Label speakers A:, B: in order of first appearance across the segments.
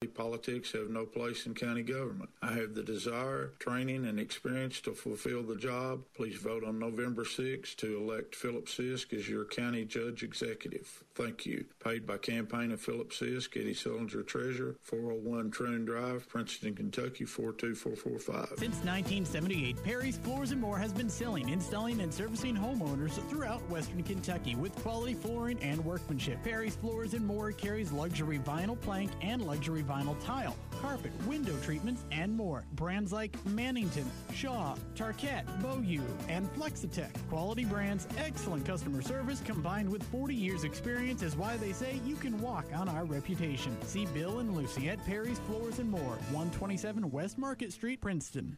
A: Politics have no place in county government. I have the desire, training, and experience to fulfill the job. Please vote on November 6th to elect Philip Sisk as your county judge executive. Thank you. Paid by campaign of Philip Sisk, Eddie Sillinger, Treasurer, 401 Troon Drive, Princeton, Kentucky, 42445.
B: Since 1978, Perry's Floors & More has been selling, installing, and servicing homeowners throughout Western Kentucky with quality flooring and workmanship. Perry's Floors & More carries luxury vinyl plank and luxury vinyl tile, carpet, window treatments, and more. Brands like Mannington, Shaw, Tarkett, Beaulieu, and Flexitech. Quality brands, excellent customer service, combined with 40 years experience is why they say you can walk on our reputation. See Bill and Lucy at Perry's Floors & More, 127 West Market Street, Princeton.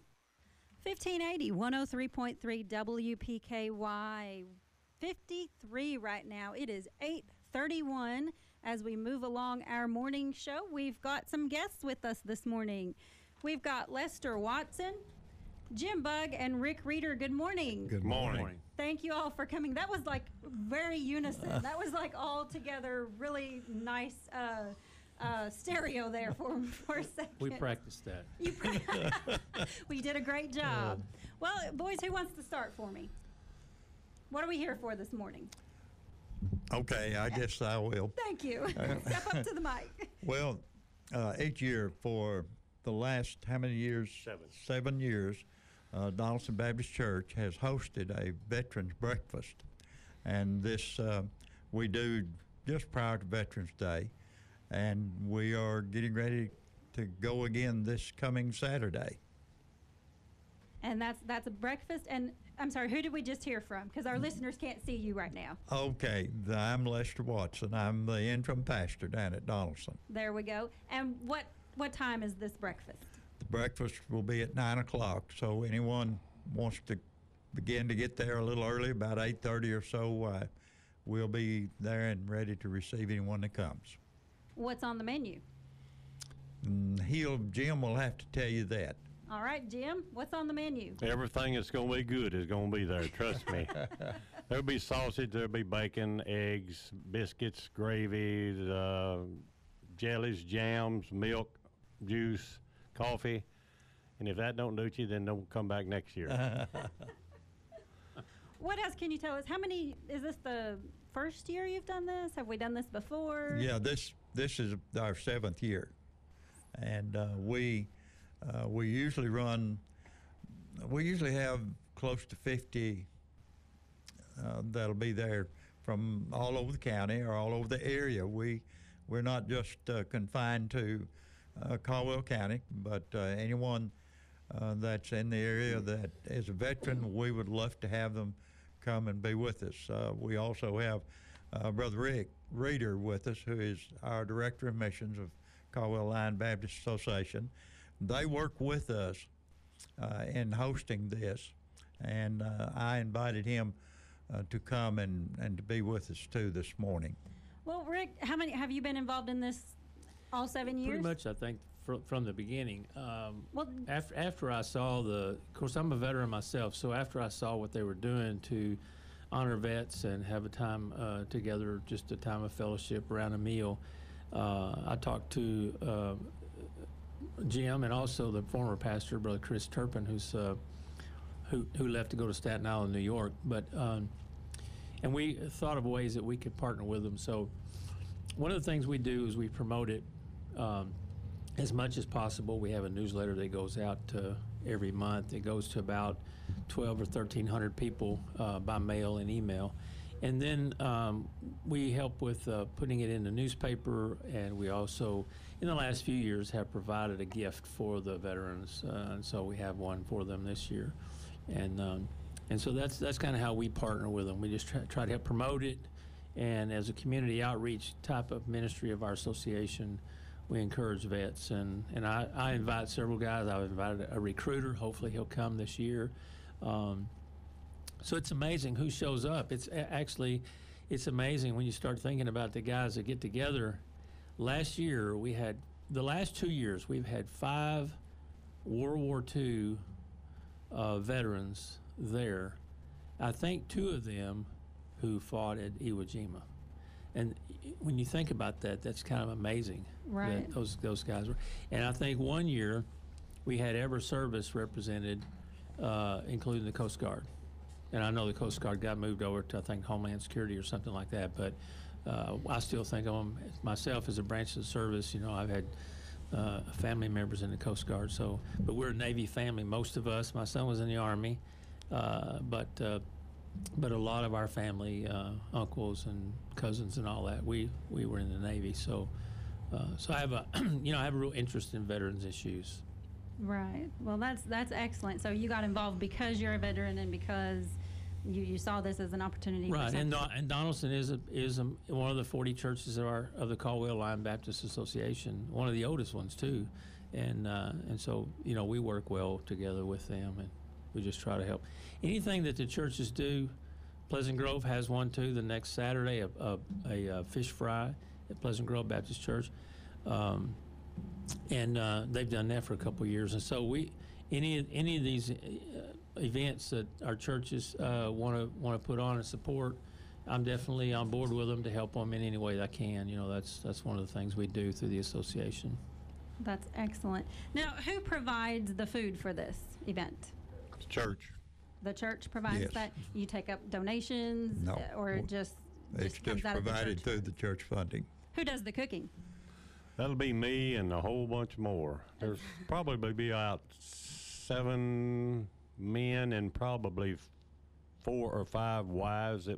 C: 1580, 103.3 WPKY. 53 right now. It is 8:31. As we move along our morning show, we've got some guests with us this morning. We've got Lester Watson, Jim Bugg, and Rick Reader. Good morning.
D: Good morning.
C: Thank you all for coming. That was like very unison. That was like all together really nice stereo there for a second.
E: We practiced that.
C: We did a great job. Well, boys, who wants to start for me? What are we here for this morning?
D: Okay, I guess I will.
C: Thank you. Step up to the mic.
D: Well, each year for the last how many years? 7 years, Donaldson Baptist Church has hosted a Veterans Breakfast. And this we do just prior to Veterans Day. And we are getting ready to go again this coming Saturday.
C: And that's a breakfast. And I'm sorry, who did we just hear from? Because our listeners can't see you right now.
D: Okay, I'm Lester Watson. I'm the interim pastor down at Donaldson.
C: There we go. And what time is this breakfast?
D: The breakfast will be at 9 o'clock, so anyone wants to begin to get there a little early, about 8:30 or so, we'll be there and ready to receive anyone that comes.
C: What's on the menu?
D: Jim will have to tell you that.
C: All right, Jim, what's on the menu?
F: Everything that's going to be good is going to be there, trust me. There'll be sausage, there'll be bacon, eggs, biscuits, gravy, jellies, jams, milk, juice, coffee. And if that don't do you, then don't come back next year.
C: What else can you tell us? Is this the first year you've done this? Have we done this before?
D: Yeah, this is our 7th year. And we usually have close to 50 that'll be there from all over the county or all over the area. We're not just confined to Caldwell County, but anyone that's in the area that is a veteran, we would love to have them come and be with us. We also have Brother Rick Reader with us, who is our Director of Missions of Caldwell Line Baptist Association. They work with us in hosting this, and I invited him to come and to be with us too this morning.
C: Well, Rick, how many have you been involved in this? All 7 years?
E: Pretty much, I think, from the beginning. After I saw of course, I'm a veteran myself, so after I saw what they were doing to honor vets and have a time together, just a time of fellowship around a meal, I talked to Jim and also the former pastor, Brother Chris Turpin, who left to go to Staten Island, New York. But and we thought of ways that we could partner with them. So one of the things we do is we promote it as much as possible. We have a newsletter that goes out every month. It goes to about 12 or 1,300 people by mail and email. And then we help with putting it in the newspaper, and we also, in the last few years, have provided a gift for the veterans, and so we have one for them this year. And so that's kind of how we partner with them. We just try to help promote it, and as a community outreach type of ministry of our association, we encourage vets. And I invite several guys. I've invited a recruiter. Hopefully he'll come this year. So it's amazing who shows up. It's amazing when you start thinking about the guys that get together. Last year, the last 2 years, we've had 5 World War II veterans there. I think 2 of them who fought at Iwo Jima. And when you think about that, that's kind of amazing.
C: Right.
E: That those guys were. And I think one year we had every service represented, including the Coast Guard. And I know the Coast Guard got moved over to, I think, Homeland Security or something like that. But I still think of them myself as a branch of the service. You know, I've had family members in the Coast Guard. So, but we're a Navy family, most of us. My son was in the Army, but a lot of our family, uncles and cousins and all that, we were in the Navy. So I have a I have a real interest in veterans issues.
C: Right. Well, that's excellent. So you got involved because you're a veteran and because you saw this as an opportunity.
E: Right. And Donaldson is one of the 40 churches of the Caldwell Line Baptist Association, one of the oldest ones too, and so we work well together with them, and we just try to help. Anything that the churches do, Pleasant Grove has one too. The next Saturday, a fish fry at Pleasant Grove Baptist Church. And they've done that for a couple of years. And so any of these events that our churches want to put on and support, I'm definitely on board with them to help them in any way that I can. That's one of the things we do through the association.
C: That's excellent. Now, who provides the food for this event?
D: Church.
C: The church provides
D: Yes.
C: that? You take up donations?
D: No.
C: Or just
D: It's
C: comes
D: just
C: out of the
D: provided
C: church
D: through
C: fund?
D: the church funding.
C: Who does the cooking?
F: That'll be me and a whole bunch more. There's probably be about 7 men and probably 4 or 5 wives.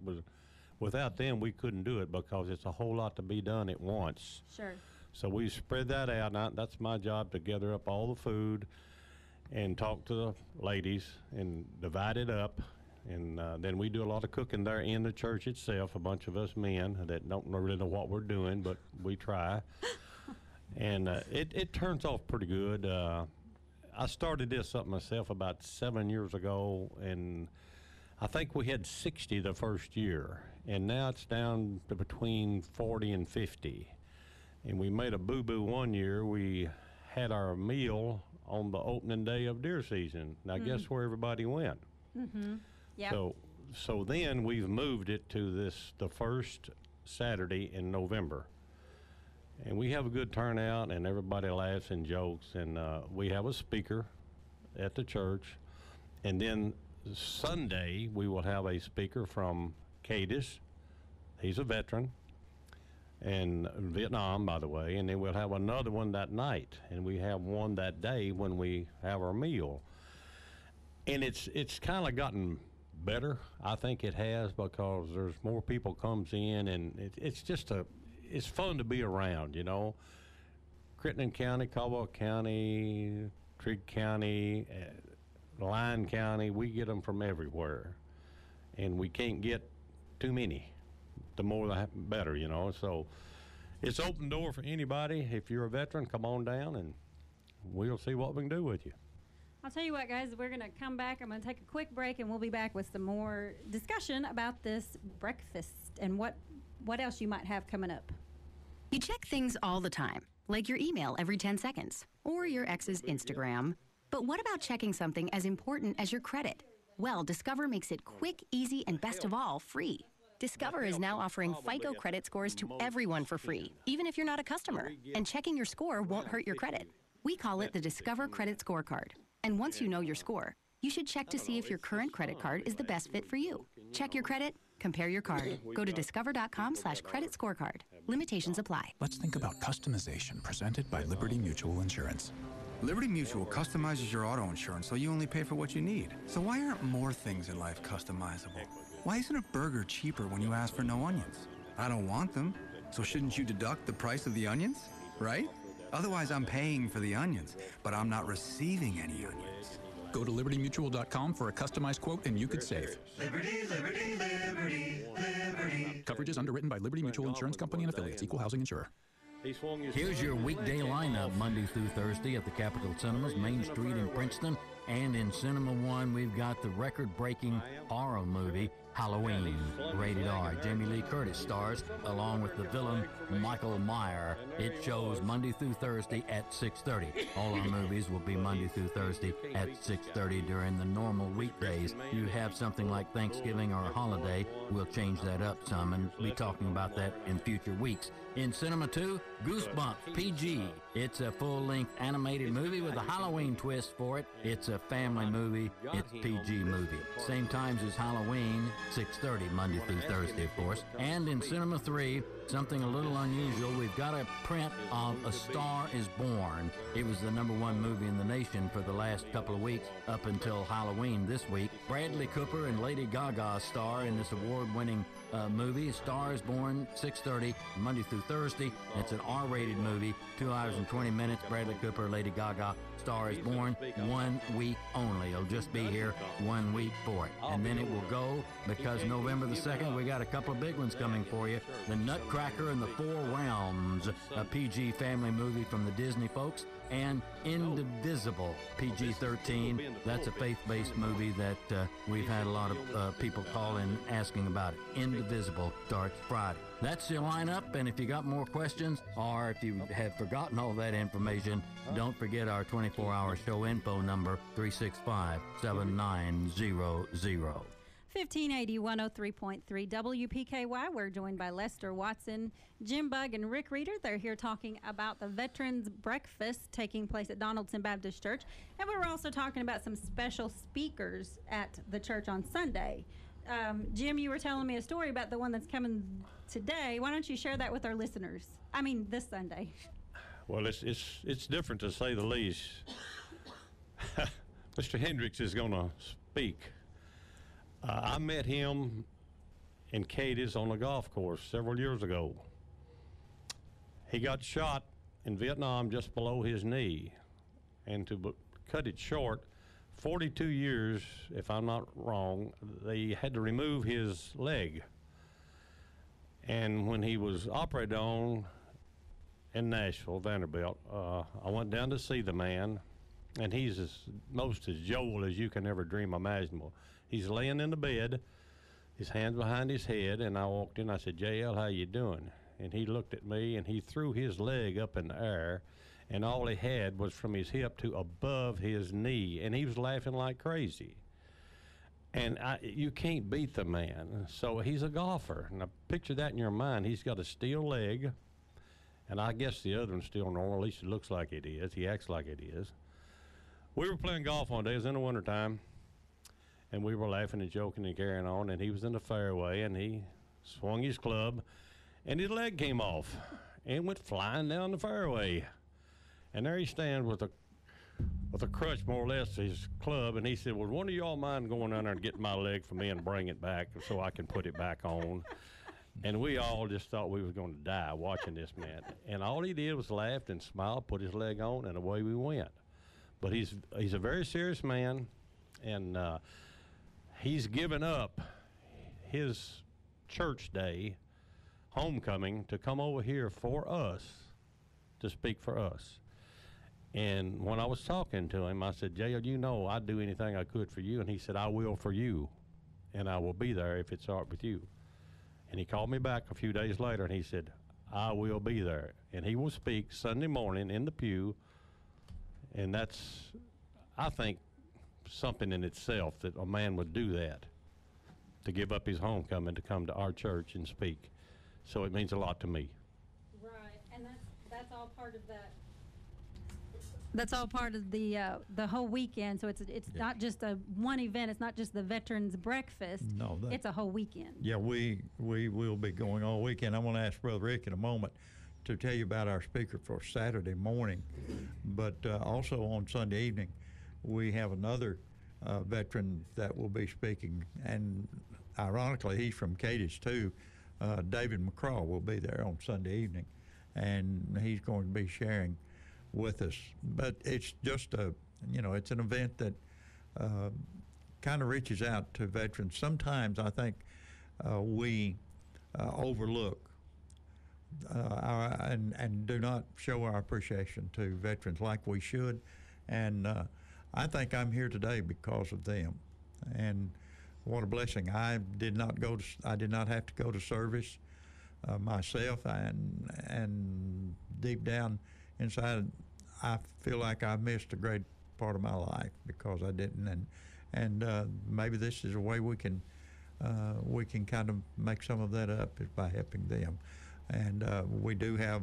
F: Without them, we couldn't do it because it's a whole lot to be done at once.
C: Sure.
F: So we spread that out. Now, that's my job, to gather up all the food and talk to the ladies and divide it up. And then we do a lot of cooking there in the church itself, a bunch of us men that don't really know what we're doing, but we try. And it turns off pretty good. I started this up myself about 7 years ago, and I think we had 60 the first year, and now it's down to between 40 and 50. And we made a boo-boo one year. We had our meal on the opening day of deer season. Now, guess where everybody went?
C: Mm-hmm. Yeah.
F: So then we've moved it to the first Saturday in November. And we have a good turnout, and everybody laughs and jokes, and we have a speaker at the church. And then Sunday, we will have a speaker from Cadiz. He's a veteran, and Vietnam, by the way. And then we'll have another one that night, and we have one that day when we have our meal. And it's kind of gotten better. I think it has, because there's more people comes in, and it's fun to be around, Crittenden County, Caldwell County, Trigg County, Lyon County, we get them from everywhere. And we can't get too many. The more the better, So it's open door for anybody. If you're a veteran, come on down, and we'll see what we can do with you.
C: I'll tell you what, guys, we're going to come back. I'm going to take a quick break, and we'll be back with some more discussion about this breakfast and what else you might have coming up.
G: You check things all the time, like your email every 10 seconds or your ex's Instagram. But what about checking something as important as your credit? Well, Discover makes it quick, easy, and best of all, free. Discover is now offering FICO credit scores to everyone for free, even if you're not a customer. And checking your score won't hurt your credit. We call it the Discover Credit Scorecard. And once you know your score, you should check to see if your current credit card is the best fit for you. Check your credit, compare your card. Go to discover.com/credit scorecard. Limitations apply.
H: Let's think about customization presented by Liberty Mutual Insurance.
I: Liberty Mutual customizes your auto insurance so you only pay for what you need. So why aren't more things in life customizable? Why isn't a burger cheaper when you ask for no onions? I don't want them, so shouldn't you deduct the price of the onions, right? Otherwise, I'm paying for the onions, but I'm not receiving any onions.
H: Go to libertymutual.com for a customized quote and you could save.
J: Liberty, liberty, liberty, liberty.
H: Coverage is underwritten by Liberty Mutual Insurance Company and affiliates, equal housing insurer.
K: Here's your weekday lineup Monday through Thursday at the Capitol Cinemas, Main Street in Princeton. And in Cinema One, we've got the record-breaking horror movie Halloween, rated R. Jamie Lee Curtis stars along with the villain Michael Meyer. It shows Monday through Thursday at 6:30. All our movies will be Monday through Thursday at 6:30 during the normal weekdays. You have something like Thanksgiving or a holiday, we'll change that up some and be talking about that in future weeks. In Cinema 2, Goosebumps PG. It's a full-length animated movie with a Halloween twist for it. It's a family movie. It's PG movie. Same times as Halloween, 6:30 Monday through Thursday, of course. And in Cinema 3, something a little unusual, we've got a print of A Star is Born. It was the #1 movie in the nation for the last couple of weeks up until Halloween this week. Bradley Cooper and Lady Gaga star in this award-winning movie. A Star is Born, 6:30 Monday through Thursday. It's an R-rated movie, 2 hours and 20 minutes. Bradley Cooper, Lady Gaga, Star is Born, 1 week only. It'll just be here 1 week for it. And then it will go, because November the 2nd, we got a couple of big ones coming for you. The Nutcracker and the Four Realms, a PG family movie from the Disney folks, and Indivisible, PG-13. That's a faith-based movie that we've had a lot of people call in asking about it. Indivisible starts Friday. That's your lineup, and if you got more questions, or if you have forgotten all that information, don't forget our 24-hour show info number, 365-7900.
C: 1580 103.3 WPKY. We're joined by Lester Watson, Jim Bugg, and Rick Reader. They're here talking about the Veterans Breakfast taking place at Donaldson Baptist Church. And we were also talking about some special speakers at the church on Sunday. Jim, you were telling me a story about the one that's coming today. Why don't you share that with our listeners? I mean, this Sunday.
F: Well, it's different, to say the least. Mr. Hendricks is going to speak. I met him in Cadiz on a golf course several years ago. He got shot in Vietnam just below his knee. And to cut it short, 42 years, if I'm not wrong, they had to remove his leg. And when he was operated on in Nashville, Vanderbilt, I went down to see the man, and he's most as jovial as you can ever dream imaginable. He's laying in the bed, his hands behind his head, and I walked in. I said, JL, how you doing? And he looked at me, and he threw his leg up in the air, and all he had was from his hip to above his knee, and he was laughing like crazy. And you can't beat the man. So he's a golfer. Now, picture that in your mind. He's got a steel leg, and I guess the other one's still normal. At least it looks like it is. He acts like it is. We were playing golf one day. It was in the wintertime. And we were laughing and joking and carrying on, and he was in the fairway, and he swung his club, and his leg came off and went flying down the fairway. And there he stands with a crutch, more or less, his club, and he said, well, one of y'all mind going down there and getting my leg from me and bring it back so I can put it back on? And we all just thought we was going to die watching this man. And all he did was laugh and smile, put his leg on, and away we went. But he's a very serious man, and he's given up his church day, homecoming, to come over here for us, to speak for us. And when I was talking to him, I said, JL, you know I'd do anything I could for you. And he said, I will for you, and I will be there if it's all right with you. And he called me back a few days later, and he said, I will be there. And he will speak Sunday morning in the pew, and that's, I think, something in itself that a man would do that, to give up his homecoming to come to our church and speak. So it means a lot to me.
C: Right, and that's all part of that. That's all part of the whole weekend. So it's not just a one event. It's not just the Veterans Breakfast.
D: No,
C: it's a whole weekend.
D: Yeah, we will be going all weekend. I want to ask Brother Rick in a moment to tell you about our speaker for Saturday morning, but also on Sunday evening we have another veteran that will be speaking, and ironically he's from Cadiz too. David McCraw will be there on Sunday evening, and he's going to be sharing with us. But it's just it's an event that kind of reaches out to veterans. Sometimes I think we overlook and do not show our appreciation to veterans like we should. And I think I'm here today because of them, and what a blessing. I did not have to go to service myself, and deep down inside, I feel like I missed a great part of my life because I didn't, and maybe this is a way we can kind of make some of that up, is by helping them. And we do have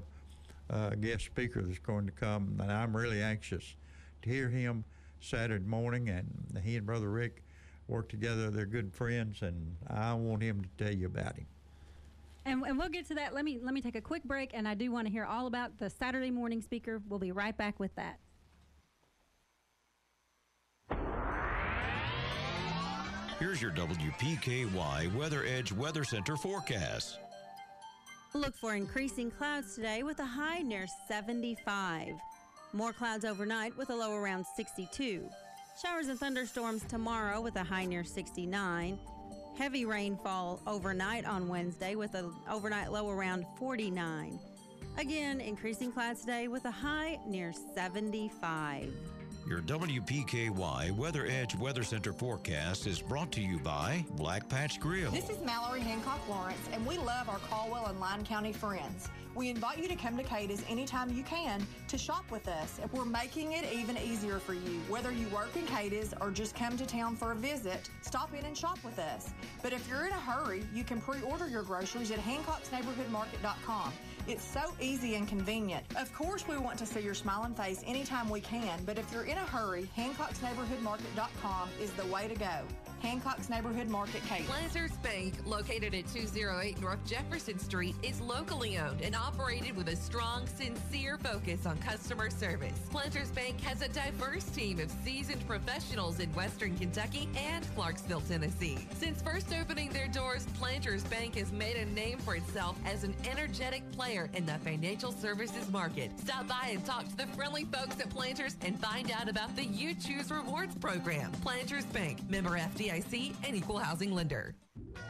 D: a guest speaker that's going to come, and I'm really anxious to hear him Saturday morning. And he and Brother Rick work together. They're good friends, and I want him to tell you about him.
C: And we'll get to that. Let me take a quick break, and I do want to hear all about the Saturday morning speaker. We'll be right back with that.
L: Here's your WPKY Weather Edge Weather Center forecast.
C: Look for increasing clouds today with a high near 75. More clouds overnight with a low around 62. Showers and thunderstorms tomorrow with a high near 69. Heavy rainfall overnight on Wednesday with an overnight low around 49. Again, increasing clouds today with a high near 75.
L: Your WPKY Weather Edge Weather Center forecast is brought to you by Black Patch Grill.
M: This is Mallory Hancock Lawrence, and we love our Caldwell and Line County friends. We invite you to come to Cadiz anytime you can to shop with us. We're making it even easier for you. Whether you work in Cadiz or just come to town for a visit, stop in and shop with us. But if you're in a hurry, you can pre-order your groceries at HancocksNeighborhoodMarket.com. It's so easy and convenient. Of course, we want to see your smiling face anytime we can, but if you're in a hurry, HancocksNeighborhoodMarket.com is the way to go. Hancock's Neighborhood Market, Cadiz.
N: Planters Bank, located at 208 North Jefferson Street, is locally owned and operated with a strong, sincere focus on customer service. Planters Bank has a diverse team of seasoned professionals in Western Kentucky and Clarksville, Tennessee. Since first opening their doors, Planters Bank has made a name for itself as an energetic player in the financial services market. Stop by and talk to the friendly folks at Planters and find out about the You Choose Rewards program. Planters Bank, member FDIC and equal housing lender.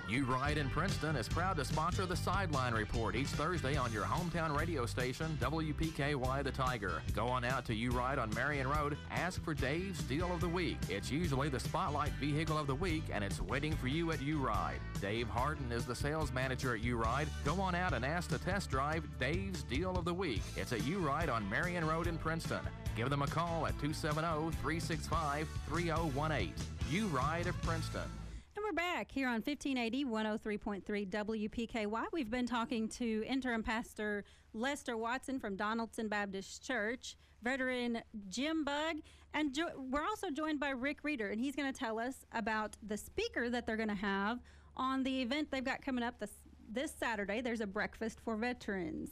O: U-Ride in Princeton is proud to sponsor the Sideline Report each Thursday on your hometown radio station, WPKY The Tiger. Go on out to U-Ride on Marion Road, ask for Dave's Deal of the Week. It's usually the Spotlight Vehicle of the Week, and it's waiting for you at U-Ride. Dave Harden is the sales manager at U-Ride. Go on out and ask to test drive Dave's Deal of the Week. It's at U-Ride on Marion Road in Princeton. Give them a call at 270-365-3018. U-Ride of Princeton.
C: And we're back here on 1580 103.3 WPKY. We've been talking to interim pastor Lester Watson from Donaldson Baptist Church, veteran Jim Bugg, and we're also joined by Rick Reader, and he's going to tell us about the speaker that they're going to have on the event they've got coming up this Saturday. There's a breakfast for veterans.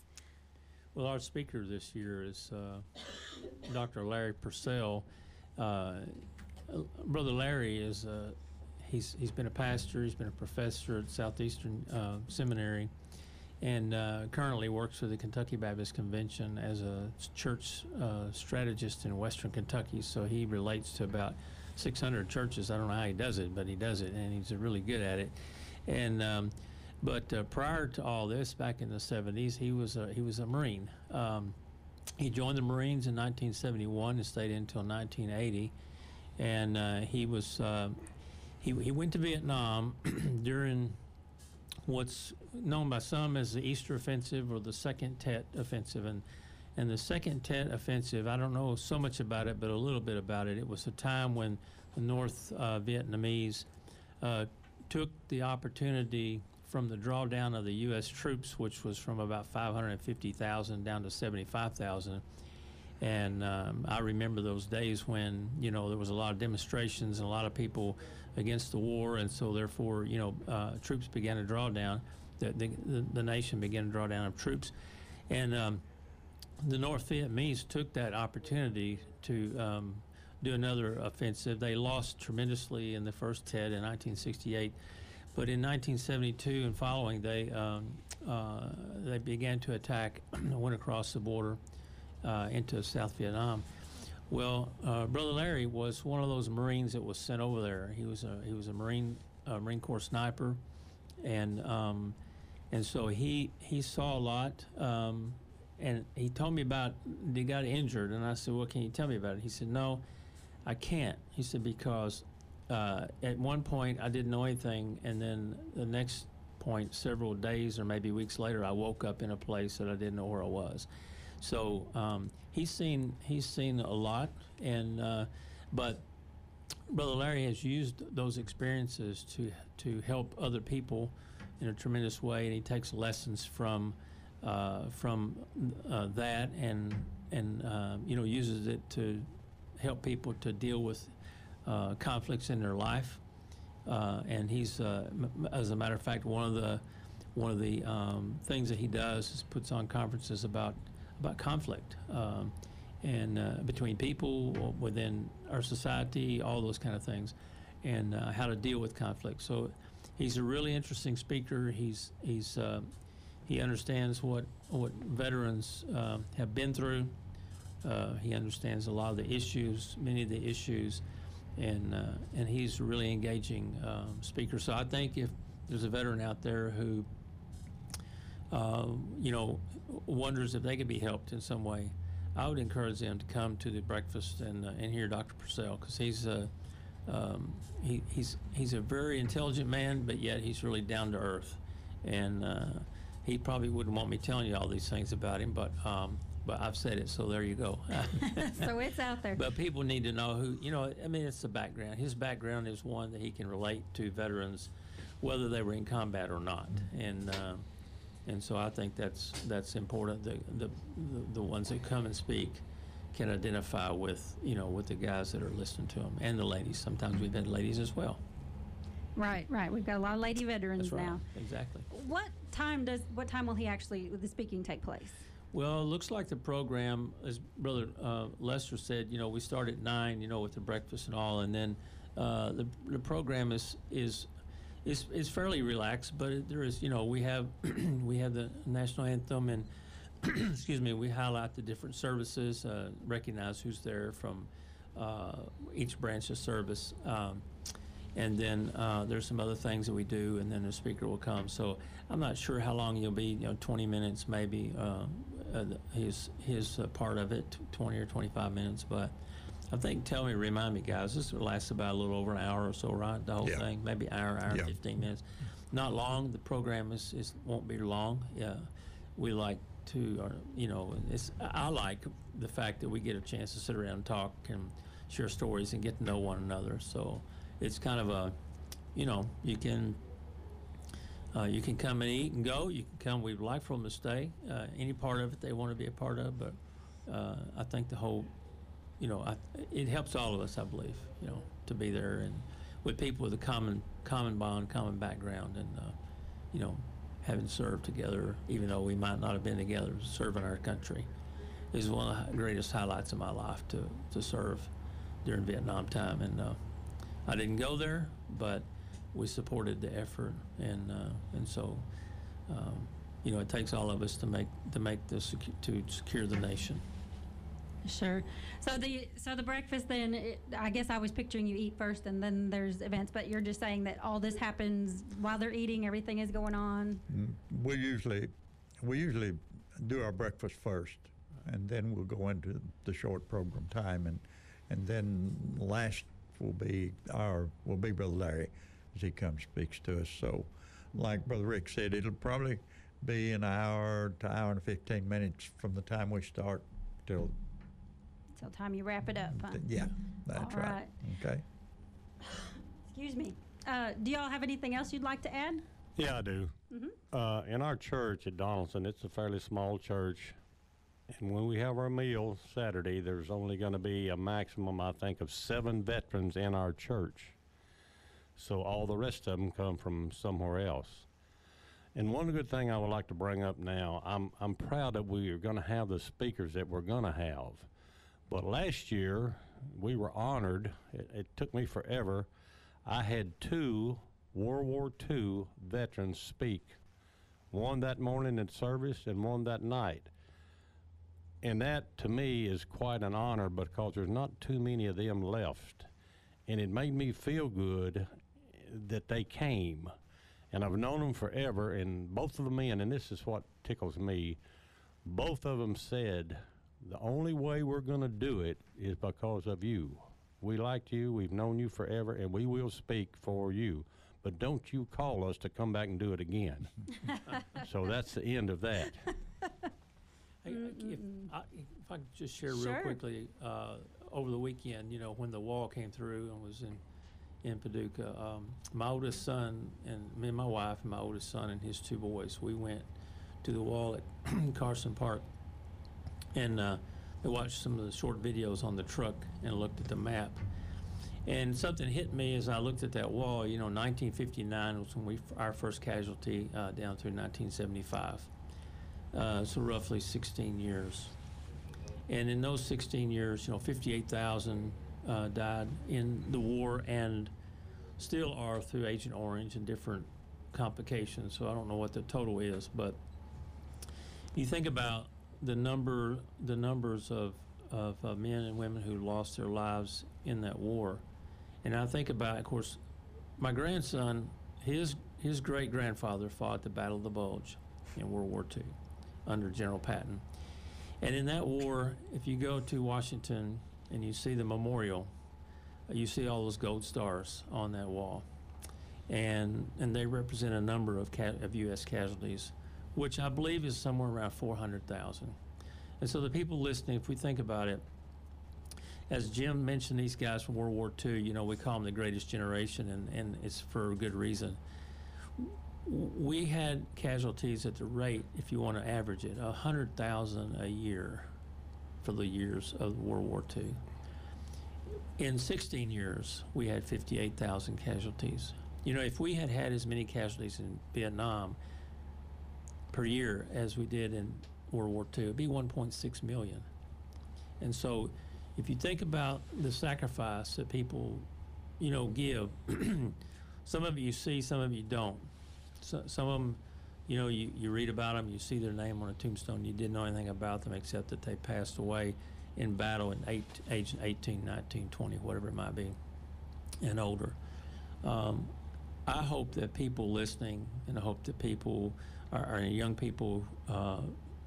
E: Well, our speaker this year is Dr. Larry Purcell. Brother Larry is he's been a pastor, he's been a professor at Southeastern Seminary, and currently works for the Kentucky Baptist Convention as a church strategist in Western Kentucky. So he relates to about 600 churches. I don't know how he does it, but he does it, and he's really good at it. And but prior to all this, back in the 70s, he was a Marine. He joined the Marines in 1971 and stayed until 1980. And he went to Vietnam during what's known by some as the Easter Offensive or the Second Tet Offensive. And the Second Tet Offensive, I don't know so much about it, but a little bit about it. It was a time when the North Vietnamese took the opportunity from the drawdown of the U.S. troops, which was from about 550,000 down to 75,000. And I remember those days when, there was a lot of demonstrations and a lot of people against the war, and so therefore, troops began to draw down. The nation began to draw down of troops. And the North Vietnamese took that opportunity to do another offensive. They lost tremendously in the first Tet in 1968. But in 1972 and following, they began to attack, went across the border into South Vietnam. Well, Brother Larry was one of those Marines that was sent over there. He was a Marine Corps sniper, and so he saw a lot. And he told me about he got injured, and I said, "Well, can you tell me about it?" He said, "No, I can't. He said, because at one point I didn't know anything, and then the next point, several days or maybe weeks later, I woke up in a place that I didn't know where I was. So he's seen a lot, and but Brother Larry has used those experiences to help other people in a tremendous way, and he takes lessons from that, and uses it to help people to deal with conflicts in their life. And he's, as a matter of fact, one of the things that he does is puts on conferences about conflict and between people within our society, all those kind of things, and how to deal with conflict. So he's a really interesting speaker. He understands what veterans have been through. He understands a lot of the issues, many of the issues, and he's a really engaging speaker. So I think if there's a veteran out there who wonders if they could be helped in some way, I would encourage them to come to the breakfast and hear Dr. Purcell, because he's a very intelligent man, but yet he's really down to earth, and he probably wouldn't want me telling you all these things about him, but I've said it, so there you go.
C: So it's out there.
E: But people need to know who, it's the background. His background is one that he can relate to veterans, whether they were in combat or not. And so I think that's important. The ones that come and speak can identify with the guys that are listening to them, and the ladies. Sometimes we've had ladies as well.
C: Right. We've got a lot of lady veterans
E: That's right.
C: now.
E: Exactly.
C: What time will the speaking take place?
E: Well, it looks like the program, as Brother Lester said, we start at 9, with the breakfast and all, and then the program is fairly relaxed, but there is, we have the national anthem, and excuse me, we highlight the different services, recognize who's there from each branch of service, and then there's some other things that we do, and then the speaker will come. So I'm not sure how long you'll be, 20 minutes maybe. His part of it, 20 or 25 minutes, but I think, remind me, guys, this will last about a little over an hour or so, right? The whole thing, maybe hour and 15 minutes. Not long. The program won't be long. We like to, I like the fact that we get a chance to sit around and talk and share stories and get to know one another. So it's kind of you can come and eat and go. You can come. We'd like for them to stay. Any part of it they want to be a part of, but I think the whole, it helps all of us, I believe, to be there and with people with a common bond, common background, and having served together, even though we might not have been together, serving our country is one of the greatest highlights of my life, to serve during Vietnam time. And I didn't go there, but we supported the effort, and so it takes all of us to secure the nation.
C: Sure. So the breakfast then, I guess I was picturing you eat first and then there's events, but you're just saying that all this happens while they're eating, everything is going on?
D: We usually do our breakfast first, and then we'll go into the short program time, and then last will be Brother Larry as he comes speaks to us. So like Brother Rick said, it'll probably be an hour to hour and 15 minutes from the time we start till
C: time you wrap it up, huh?
D: Yeah, that's right. Okay.
C: Excuse me. Do y'all have anything else you'd like to add?
F: Yeah, I do. Mm-hmm. In our church at Donaldson, it's a fairly small church, and when we have our meal Saturday, there's only going to be a maximum, I think, of 7 veterans in our church. So all the rest of them come from somewhere else. And one good thing I would like to bring up now, I'm proud that we are going to have the speakers that we're going to have. But last year, we were honored. It took me forever. I had 2 World War II veterans speak, one that morning in service and one that night. And that, to me, is quite an honor because there's not too many of them left. And it made me feel good that they came. And I've known them forever, and both of the men, and this is what tickles me, both of them said, the only way we're going to do it is because of you. We liked you. We've known you forever, and we will speak for you. But don't you call us to come back and do it again. So that's the end of that.
E: Hey, if I could just share real quickly, over the weekend, you know, when the wall came through and was in Paducah, my oldest son and me and my wife and my oldest son and his two boys, we went to the wall at Carson Park and we watched some of the short videos on the truck and looked at the map. And something hit me as I looked at that wall. You know, 1959 was when our first casualty down through 1975. So roughly 16 years. And in those 16 years, you know, 58,000 died in the war and still are through Agent Orange and different complications. So I don't know what the total is, but you think about the numbers of men and women who lost their lives in that war. And I think about, of course, my grandson, his great-grandfather fought at the Battle of the Bulge in World War II under General Patton. And in that war, if you go to Washington and you see the memorial, you see all those gold stars on that wall. And they represent a number of U.S. casualties, which I believe is somewhere around 400,000. And so the people listening, if we think about it, as Jim mentioned, these guys from World War II, you know, we call them the greatest generation, and it's for a good reason. We had casualties at the rate, if you want to average it, 100,000 a year for the years of World War II. In 16 years, we had 58,000 casualties. You know, if we had had as many casualties in Vietnam per year as we did in World War II, it'd be 1.6 million. And so if you think about the sacrifice that people, you know, give, some of you see, some of you don't. So, some of them, you know, you read about them, you see their name on a tombstone, you didn't know anything about them except that they passed away in battle at age 18, 19, 20, whatever it might be, and older. I hope that people listening, and I hope that people, our young people,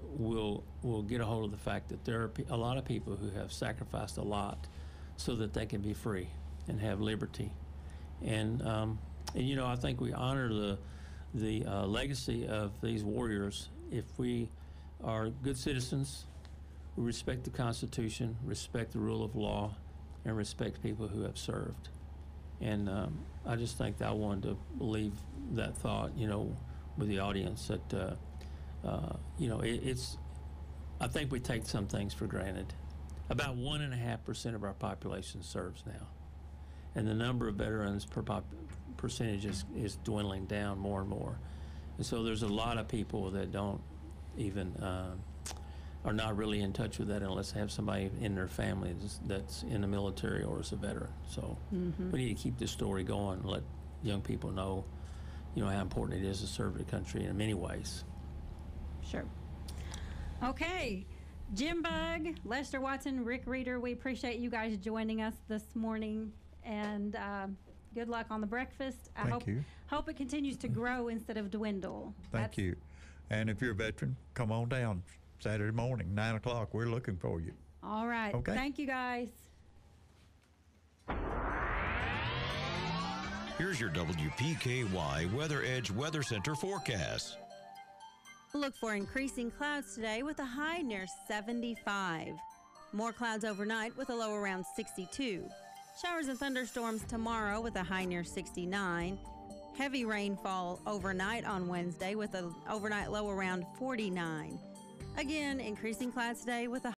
E: will get a hold of the fact that there are a lot of people who have sacrificed a lot so that they can be free and have liberty. And you know, I think we honor the legacy of these warriors if we are good citizens, we respect the Constitution, respect the rule of law, and respect people who have served. And I just think that I wanted to leave that thought, you know, with the audience that, you know, I think we take some things for granted. About 1.5% of our population serves now. And the number of veterans per percentage is dwindling down more and more. And so there's a lot of people that don't even, are not really in touch with that unless they have somebody in their family that's in the military or is a veteran. So we need to keep this story going and let young people know, you know, how important it is to serve the country in many ways.
C: Sure. Okay. Jim Bugg, Lester Watson, Rick Reader, we appreciate you guys joining us this morning. And good luck on the breakfast. I hope it continues to grow instead of dwindle.
D: Thank you. And if you're a veteran, come on down Saturday morning, 9 o'clock. We're looking for you.
C: All right.
D: Okay.
C: Thank you, guys.
L: Here's your WPKY Weather Edge Weather Center forecast.
P: Look for increasing clouds today with a high near 75. More clouds overnight with a low around 62. Showers and thunderstorms tomorrow with a high near 69. Heavy rainfall overnight on Wednesday with an overnight low around 49. Again, increasing clouds today with a